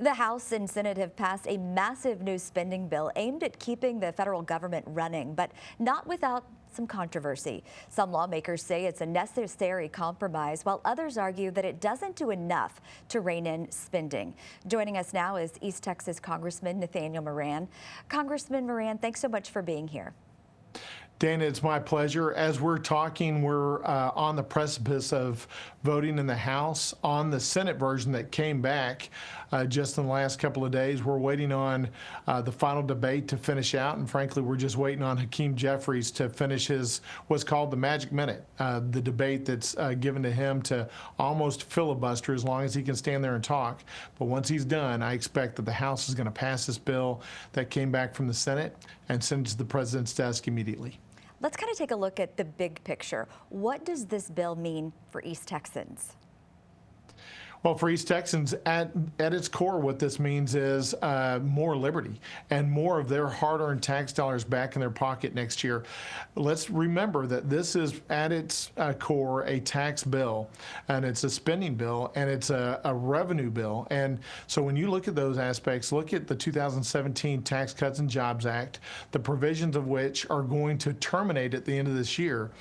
The House and Senate have passed a massive new spending bill aimed at keeping the federal government running, but not without some controversy. Some lawmakers say it's a necessary compromise, while others argue that it doesn't do enough to rein in spending. Joining us now is East Texas Congressman Nathaniel Moran. Congressman Moran, thanks so much for being here. Dana, it's my pleasure. As we're talking, we're on the precipice of voting in the House on the Senate version that came back just in the last couple of days. We're waiting on the final debate to finish out, and frankly, we're just waiting on Hakeem Jeffries to finish his what's called the magic minute, the debate that's given to him to almost filibuster as long as he can stand there and talk. But once he's done, I expect that the House is going to pass this bill that came back from the Senate and send it to the president's desk immediately. Let's kind of take a look at the big picture. What does this bill mean for East Texans? Well, for East Texans, at its core, what this means is more liberty and more of their hard-earned tax dollars back in their pocket next year. Let's remember that this is, at its core, a tax bill, and it's a spending bill, and it's a revenue bill. And so when you look at those aspects, look at the 2017 Tax Cuts and Jobs Act, the provisions of which are going to terminate at the end of this year.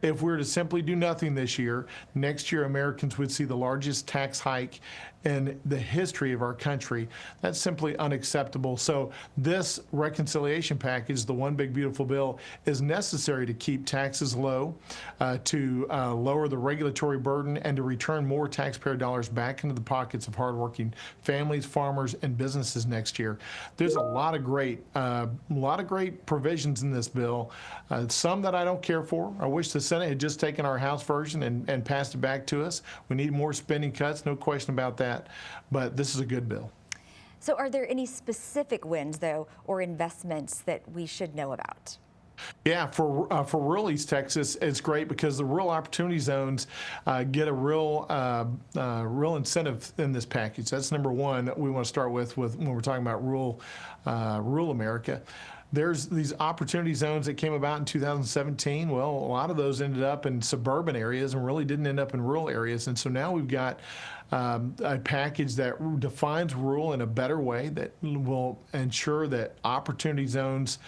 If we were to simply do nothing this year, next year Americans would see the largest tax hike in the history of our country. That's simply unacceptable. So this reconciliation package, the one big beautiful bill, is necessary to keep taxes low, to lower the regulatory burden, and to return more taxpayer dollars back into the pockets of hardworking families, farmers, and businesses next year. There's a lot of great provisions in this bill. Some that I don't care for. I wish the Senate had just taken our House version and passed it back to us. We need more spending cuts, no question about that. But this is a good bill. So are there any specific wins, though, or investments that we should know about? Yeah, for rural East Texas, it's great because the rural opportunity zones get a real incentive in this package. That's number one that we want to start with when we're talking about rural America. There's these opportunity zones that came about in 2017. Well, a lot of those ended up in suburban areas and really didn't end up in rural areas. And so now we've got a package that defines rural in a better way that will ensure that opportunity zones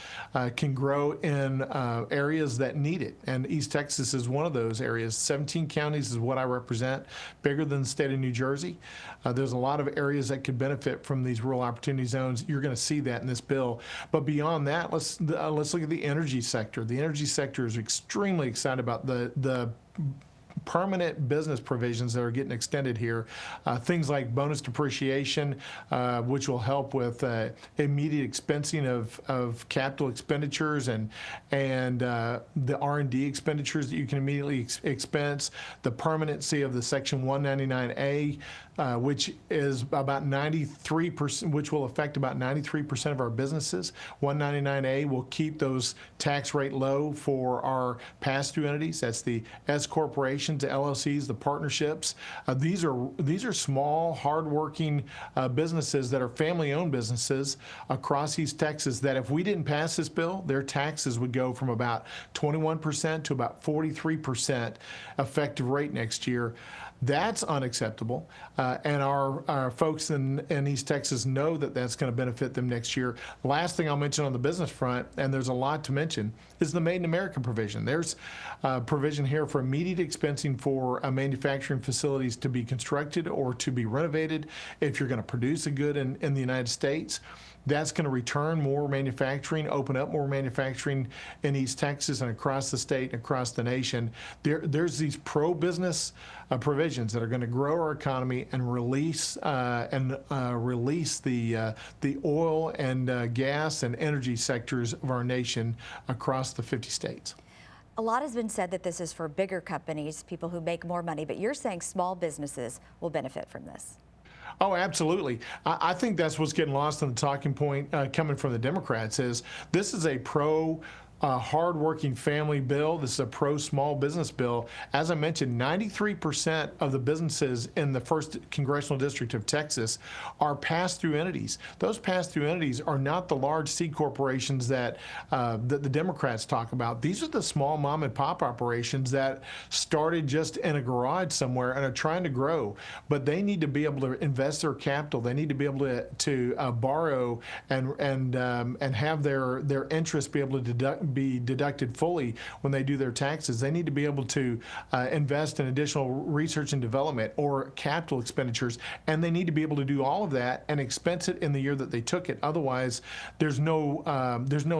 can grow in areas that need it. And East Texas is one of those areas. 17 counties is what I represent, bigger than the state of New Jersey. There's a lot of areas that could benefit from these rural opportunity zones. You're going to see that in this bill. But beyond that, let's look at the energy sector. The energy sector is extremely excited about the permanent business provisions that are getting extended here. Things like bonus depreciation, which will help with immediate expensing of capital expenditures and the R&D expenditures that you can immediately expense. The permanency of the Section 199A, which is about 93%, which will affect about 93% of our businesses. 199A will keep those tax rate low for our pass-through entities. That's the S corporations, the LLCs, the partnerships. These are small, hardworking businesses that are family-owned businesses across East Texas that if we didn't pass this bill, their taxes would go from about 21% to about 43% effective rate next year. That's unacceptable, and our folks in East Texas know that that's going to benefit them next year. Last thing I'll mention on the business front, and there's a lot to mention, is the Made in America provision. There's provision here for immediate expensing for manufacturing facilities to be constructed or to be renovated if you're going to produce a good in the United States. That's going to return more manufacturing, open up more manufacturing in East Texas and across the state and across the nation. There's these pro-business provisions that are going to grow our economy and release the oil and gas and energy sectors of our nation across the 50 states. A lot has been said that this is for bigger companies, people who make more money, but you're saying small businesses will benefit from this. Oh, absolutely. I think that's what's getting lost in the talking point coming from the Democrats is this is a pro hardworking family bill. This is a pro-small business bill. As I mentioned, 93% of the businesses in the 1st Congressional District of Texas are pass-through entities. Those pass-through entities are not the large C corporations that the Democrats talk about. These are the small mom-and-pop operations that started just in a garage somewhere and are trying to grow. But they need to be able to invest their capital. They need to be able to borrow and have their interest be able to be deducted fully when they do their taxes. They need to be able to invest in additional research and development or capital expenditures, and they need to be able to do all of that and expense it in the year that they took it. Otherwise, there's no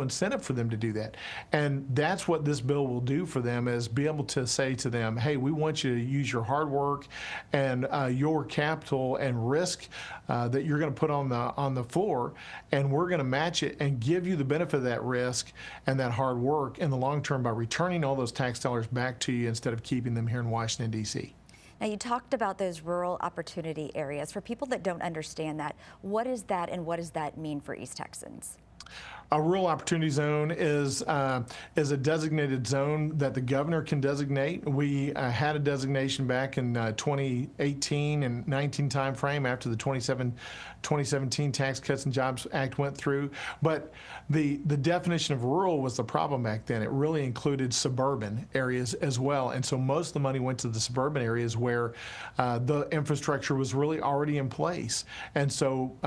incentive for them to do that. And that's what this bill will do for them, is be able to say to them, hey, we want you to use your hard work and your capital and risk that you're going to put on the floor, and we're going to match it and give you the benefit of that risk and that hard work in the long term by returning all those tax dollars back to you instead of keeping them here in Washington, D.C. Now, you talked about those rural opportunity areas. For people that don't understand that, what is that and what does that mean for East Texans? A rural opportunity zone is a designated zone that the governor can designate. We had a designation back in 2018 and 19 timeframe after the 2017 Tax Cuts and Jobs Act went through. But the definition of rural was the problem back then. It really included suburban areas as well. And so most of the money went to the suburban areas where the infrastructure was really already in place. And so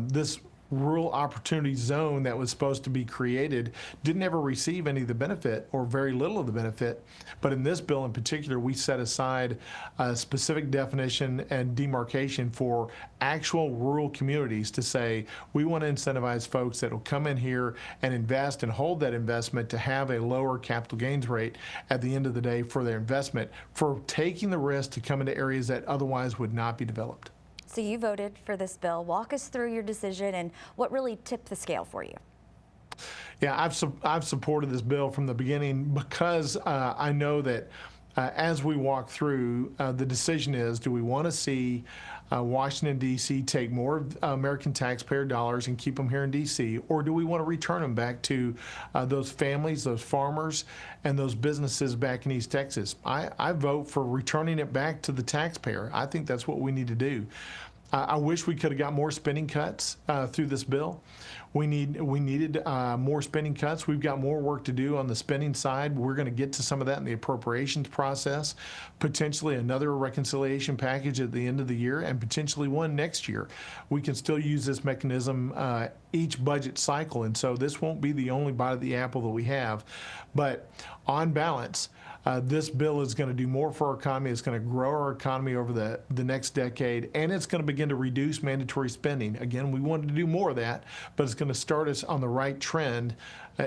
this rural opportunity zone that was supposed to be created didn't ever receive any of the benefit or very little of the benefit. But in this bill in particular, we set aside a specific definition and demarcation for actual rural communities to say we want to incentivize folks that will come in here and invest and hold that investment to have a lower capital gains rate at the end of the day for their investment, for taking the risk to come into areas that otherwise would not be developed. So you voted for this bill. Walk us through your decision and what really tipped the scale for you. Yeah, I've supported this bill from the beginning because I know that as we walk through, the decision is, do we want to see Washington, D.C. take more American taxpayer dollars and keep them here in D.C., or do we want to return them back to those families, those farmers, and those businesses back in East Texas? I vote for returning it back to the taxpayer. I think that's what we need to do. I wish we could have got more spending cuts through this bill. We needed more spending cuts. We've got more work to do on the spending side. We're going to get to some of that in the appropriations process, potentially another reconciliation package at the end of the year, and potentially one next year. We can still use this mechanism each budget cycle, and so this won't be the only bite of the apple that we have. But on balance, this bill is going to do more for our economy. It's going to grow our economy over the next decade, and it's going to begin to reduce mandatory spending. Again, we wanted to do more of that, but it's going to start us on the right trend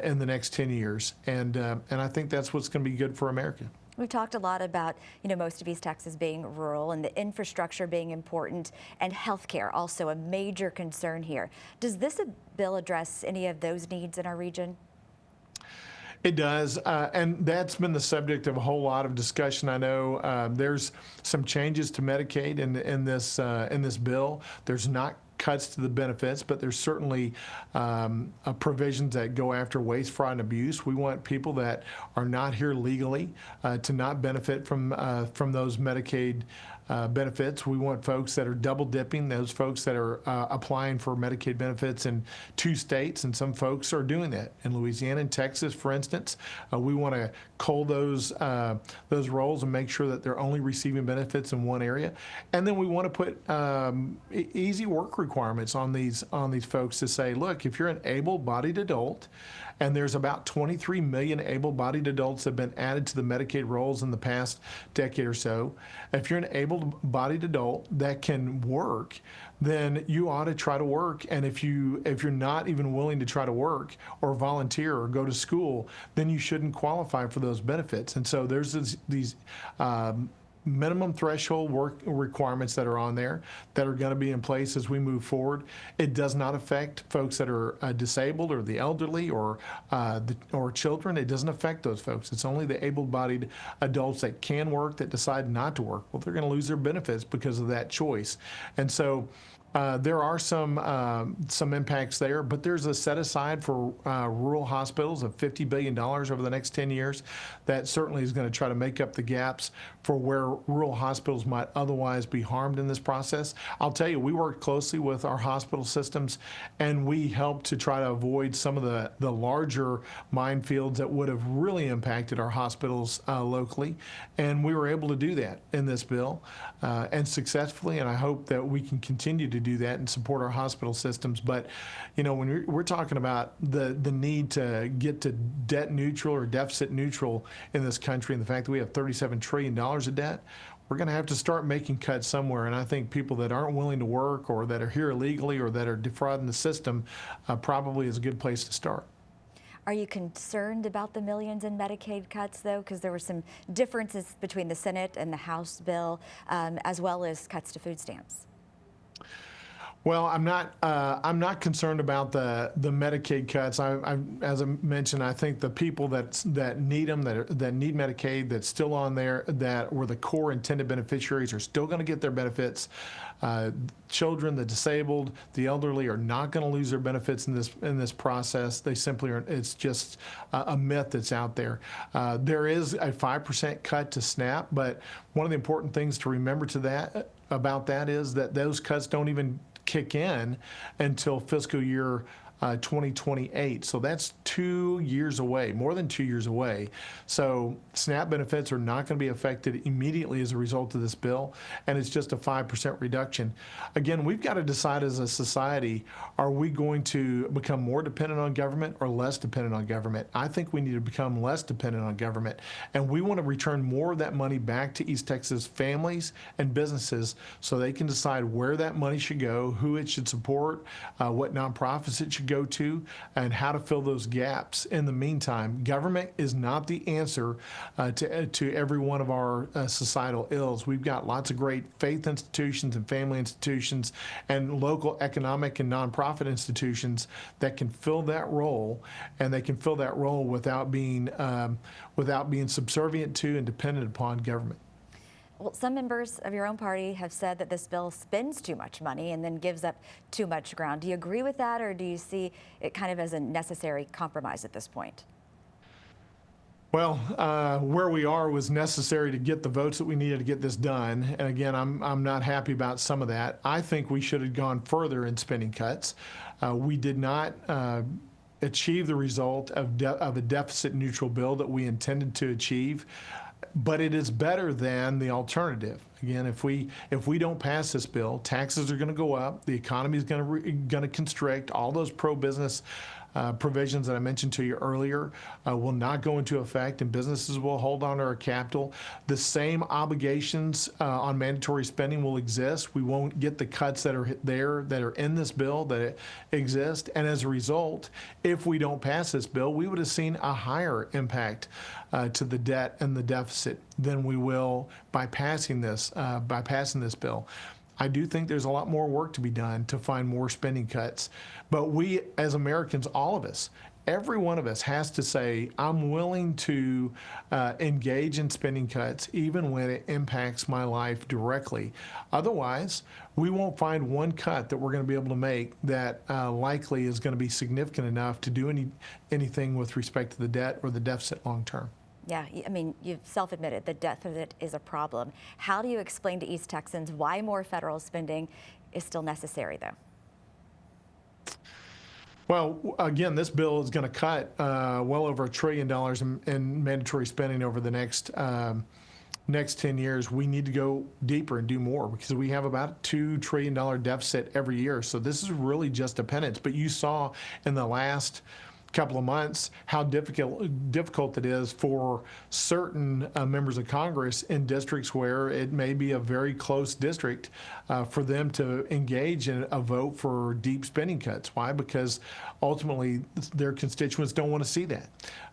in the next 10 years. And I think that's what's going to be good for America. We've talked a lot about, most of East Texas being rural and the infrastructure being important, and healthcare also a major concern here. Does this bill address any of those needs in our region? It does, and that's been the subject of a whole lot of discussion. I know there's some changes to Medicaid in this bill. There's not cuts to the benefits, but there's certainly provisions that go after waste, fraud, and abuse. We want people that are not here legally to not benefit from those Medicaid benefits. We want folks that are double dipping, those folks that are applying for Medicaid benefits in 2 states, and some folks are doing that. In Louisiana and Texas, for instance, we want to cull those rolls and make sure that they're only receiving benefits in one area. And then we want to put easy work requirements on these folks to say, look, if you're an able-bodied adult, and there's about 23 million able-bodied adults that have been added to the Medicaid rolls in the past decade or so. If you're an able-bodied adult that can work, then you ought to try to work. And if you're not even willing to try to work or volunteer or go to school, then you shouldn't qualify for those benefits. And so there's these minimum threshold work requirements that are on there that are going to be in place as we move forward. It does not affect folks that are disabled or the elderly or children. It doesn't affect those folks. It's only the able-bodied adults that can work that decide not to work. Well, they're going to lose their benefits because of that choice. And so There are some impacts there, but there's a set aside for rural hospitals of $50 billion over the next 10 years. That certainly is going to try to make up the gaps for where rural hospitals might otherwise be harmed in this process. I'll tell you, we worked closely with our hospital systems, and we helped to try to avoid some of the larger minefields that would have really impacted our hospitals locally. And we were able to do that in this bill and successfully, and I hope that we can continue to do that and support our hospital systems. But, you know, when we're talking about the need to get to debt neutral or deficit neutral in this country, and the fact that we have $37 trillion of debt, we're going to have to start making cuts somewhere. And I think people that aren't willing to work or that are here illegally or that are defrauding the system probably is a good place to start. Are you concerned about the millions in Medicaid cuts, though? Because there were some differences between the Senate and the House bill, as well as cuts to food stamps. Well, I'm not concerned about the Medicaid cuts. As I mentioned, I think the people that need them, that need Medicaid, that's still on there, that were the core intended beneficiaries, are still going to get their benefits. Children, the disabled, the elderly are not going to lose their benefits in this process. They simply are. It's just a myth that's out there. There is a 5% cut to SNAP, but one of the important things to remember about that is that those cuts don't even kick in until fiscal year 2028. So that's 2 years away, more than 2 years away. So SNAP benefits are not going to be affected immediately as a result of this bill, and it's just a 5% reduction. Again, we've got to decide as a society, are we going to become more dependent on government or less dependent on government? I think we need to become less dependent on government, and we want to return more of that money back to East Texas families and businesses so they can decide where that money should go, who it should support, what nonprofits it should go to, and how to fill those gaps. In the meantime, government is not the answer to every one of our societal ills. We've got lots of great faith institutions and family institutions and local economic and nonprofit institutions that can fill that role, and they can fill that role without being subservient to and dependent upon government. Well, some members of your own party have said that this bill spends too much money and then gives up too much ground. Do you agree with that, or do you see it kind of as a necessary compromise at this point? Well, where we are was necessary to get the votes that we needed to get this done. And again, I'm not happy about some of that. I think we should have gone further in spending cuts. We did not achieve the result of a deficit neutral bill that we intended to achieve. But it is better than the alternative. Again, if we don't pass this bill, taxes are going to go up, the economy is going to constrict, all those pro-business provisions that I mentioned to you earlier will not go into effect, and businesses will hold on to our capital. The same obligations on mandatory spending will exist. We won't get the cuts that are there, that are in this bill, that exist. And as a result, if we don't pass this bill, we would have seen a higher impact to the debt and the deficit than we will by passing this bill. I do think there's a lot more work to be done to find more spending cuts. But we, as Americans, all of us, every one of us has to say, I'm willing to engage in spending cuts even when it impacts my life directly. Otherwise, we won't find one cut that we're going to be able to make that likely is going to be significant enough to do anything with respect to the debt or the deficit long term. Yeah, I mean, you've self-admitted the deficit is a problem. How do you explain to East Texans why more federal spending is still necessary, though? Well, again, this bill is going to cut well over $1 trillion in mandatory spending over the next 10 years. We need to go deeper and do more because we have about a $2 trillion deficit every year. So this is really just a penance. But you saw in the last couple of months how difficult it is for certain members of Congress in districts where it may be a very close district for them to engage in a vote for deep spending cuts. Why? Because ultimately their constituents don't want to see that.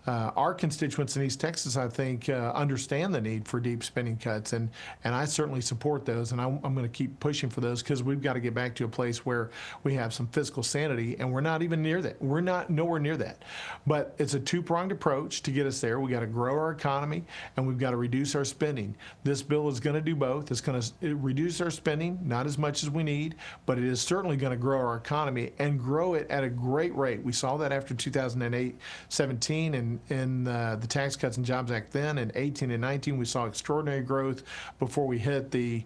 Our constituents in East Texas, I think, understand the need for deep spending cuts, and I certainly support those, and I'm going to keep pushing for those because we've got to get back to a place where we have some fiscal sanity, and we're not even near that. We're not nowhere near that. offset. But it's a two-pronged approach to get us there. We got to grow our economy, and we've got to reduce our spending. This bill is going to do both. It's going to reduce our spending, not as much as we need, but it is certainly going to grow our economy and grow it at a great rate. We saw that after 2017 and in the Tax Cuts and Jobs Act then. In 18 and 19, we saw extraordinary growth before we hit the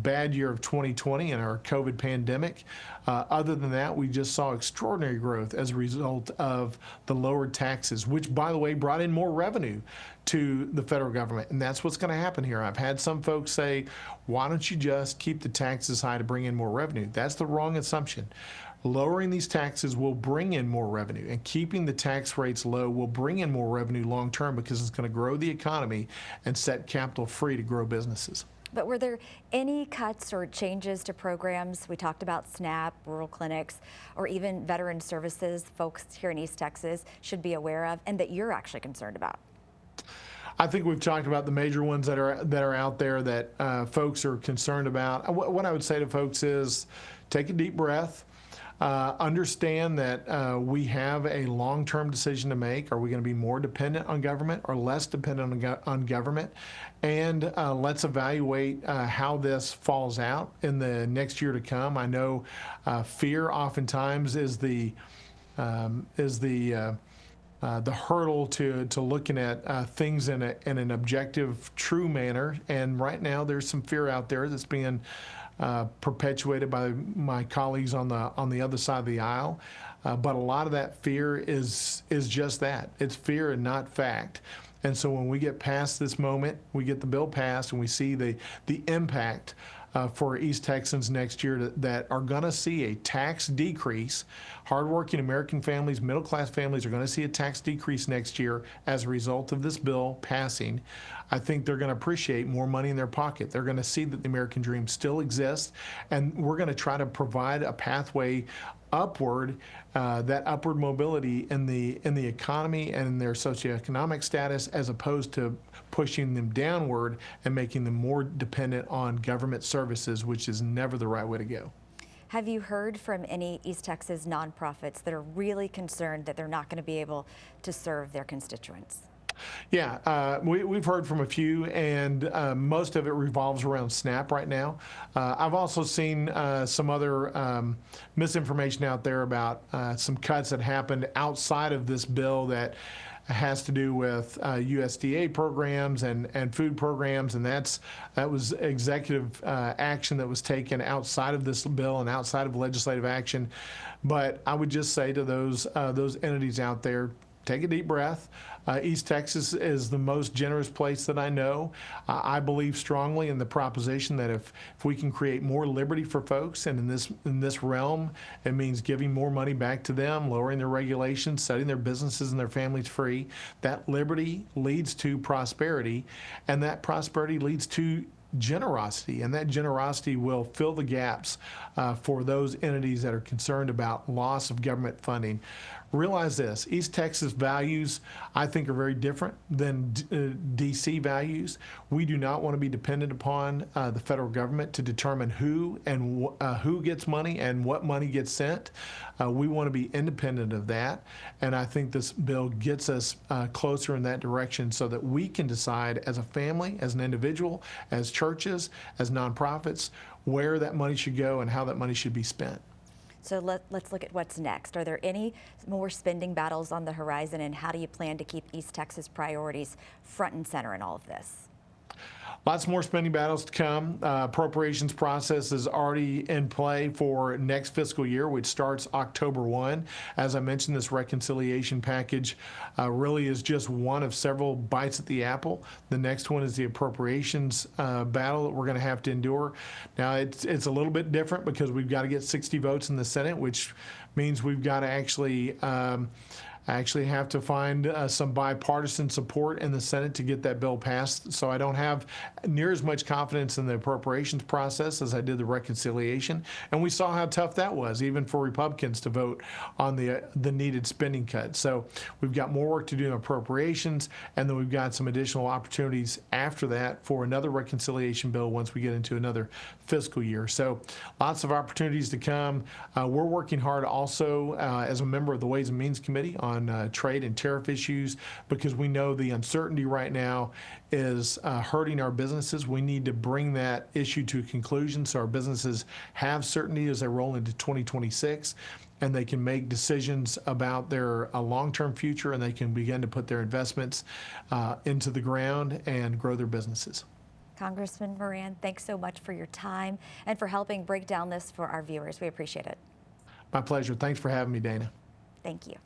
bad year of 2020 and our COVID pandemic. Other than that, we just saw extraordinary growth as a result of the lowered taxes, which, by the way, brought in more revenue to the federal government. And that's what's going to happen here. I've had some folks say, why don't you just keep the taxes high to bring in more revenue? That's the wrong assumption. Lowering these taxes will bring in more revenue, and keeping the tax rates low will bring in more revenue long term because it's going to grow the economy and set capital free to grow businesses. But were there any cuts or changes to programs? We talked about SNAP, rural clinics, or even veteran services folks here in East Texas should be aware of and that you're actually concerned about? I think we've talked about the major ones that are out there that folks are concerned about. What I would say to folks is take a deep breath. Understand that we have a long-term decision to make. Are we going to be more dependent on government or less dependent on government? And let's evaluate how this falls out in the next year to come. I know fear oftentimes is the hurdle to looking at things in an objective, true manner. And right now, there's some fear out there that's being perpetuated by my colleagues on the other side of the aisle. But a lot of that fear is just that. It's fear and not fact. And so when we get past this moment, we get the bill passed, and we see the impact for East Texans next year that are going to see a tax decrease. Hardworking American families, middle-class families are going to see a tax decrease next year as a result of this bill passing. I think they're going to appreciate more money in their pocket. They're going to see that the American dream still exists, and we're going to try to provide a pathway upward, that upward mobility in the economy and in their socioeconomic status, as opposed to pushing them downward and making them more dependent on government services, which is never the right way to go. Have you heard from any East Texas nonprofits that are really concerned that they're not going to be able to serve their constituents? Yeah, we've heard from a few, and most of it revolves around SNAP right now. I've also seen some other misinformation out there about some cuts that happened outside of this bill that has to do with USDA programs and food programs, and that was executive action that was taken outside of this bill and outside of legislative action. But I would just say to those entities out there, take a deep breath. East Texas is the most generous place that I know. I believe strongly in the proposition that if we can create more liberty for folks, and in this realm, it means giving more money back to them, lowering their regulations, setting their businesses and their families free. That liberty leads to prosperity, and that prosperity leads to generosity, and that generosity will fill the gaps for those entities that are concerned about loss of government funding. Realize this, East Texas values, I think, are very different than DC values. We do not want to be dependent upon the federal government to determine who gets money and what money gets sent. We want to be independent of that, and I think this bill gets us closer in that direction so that we can decide as a family, as an individual, as churches, as nonprofits, where that money should go and how that money should be spent. So let's look at what's next. Are there any more spending battles on the horizon, and how do you plan to keep East Texas priorities front and center in all of this? Lots more spending battles to come. Appropriations process is already in play for next fiscal year, which starts October 1. As I mentioned, this reconciliation package really is just one of several bites at the apple. The next one is the appropriations battle that we're going to have to endure. Now, it's a little bit different because we've got to get 60 votes in the Senate, which means we've got to actually I actually have to find some bipartisan support in the Senate to get that bill passed. So I don't have near as much confidence in the appropriations process as I did the reconciliation. And we saw how tough that was, even for Republicans to vote on the needed spending cut. So we've got more work to do in appropriations, and then we've got some additional opportunities after that for another reconciliation bill once we get into another fiscal year. So lots of opportunities to come. We're working hard also as a member of the Ways and Means Committee on trade and tariff issues, because we know the uncertainty right now is hurting our businesses. We need to bring that issue to a conclusion so our businesses have certainty as they roll into 2026, and they can make decisions about their long-term future, and they can begin to put their investments into the ground and grow their businesses. Congressman Moran, thanks so much for your time and for helping break down this for our viewers. We appreciate it. My pleasure. Thanks for having me, Dana. Thank you.